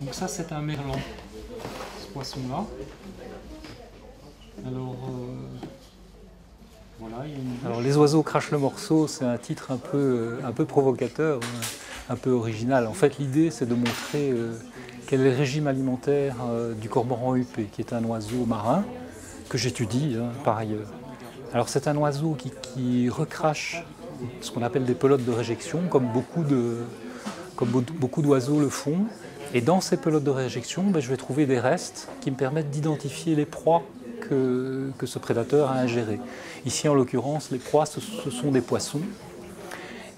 Donc ça c'est un merlan, ce poisson-là. Alors voilà, il y a une... Alors les oiseaux crachent le morceau, c'est un titre un peu provocateur, un peu original. En fait l'idée c'est de montrer quel est le régime alimentaire du cormoran huppé, qui est un oiseau marin que j'étudie par ailleurs. Alors c'est un oiseau qui recrache ce qu'on appelle des pelotes de réjection, comme beaucoup d'oiseaux le font. Et dans ces pelotes de réjection, je vais trouver des restes qui me permettent d'identifier les proies que ce prédateur a ingérées. Ici en l'occurrence, les proies ce sont des poissons.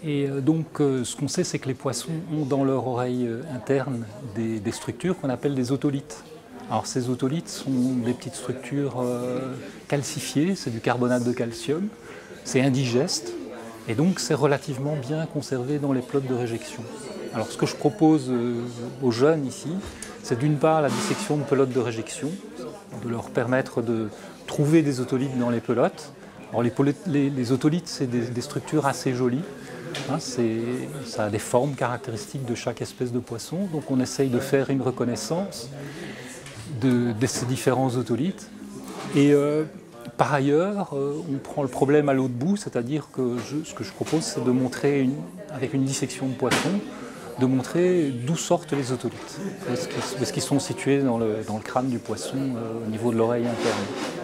Et donc ce qu'on sait, c'est que les poissons ont dans leur oreille interne des structures qu'on appelle des otolithes. Alors ces otolithes sont des petites structures calcifiées, c'est du carbonate de calcium, c'est indigeste et donc c'est relativement bien conservé dans les pelotes de réjection. Alors ce que je propose aux jeunes ici, c'est d'une part la dissection de pelotes de réjection, de leur permettre de trouver des otolithes dans les pelotes. Alors les otolithes, c'est des structures assez jolies. Ça a des formes caractéristiques de chaque espèce de poisson, donc on essaye de faire une reconnaissance de ces différents otolithes. Et par ailleurs, on prend le problème à l'autre bout, c'est-à-dire que ce que je propose, c'est de montrer, avec une dissection de poisson, de montrer d'où sortent les otolithes, où est-ce qu'ils sont situés dans le crâne du poisson, au niveau de l'oreille interne.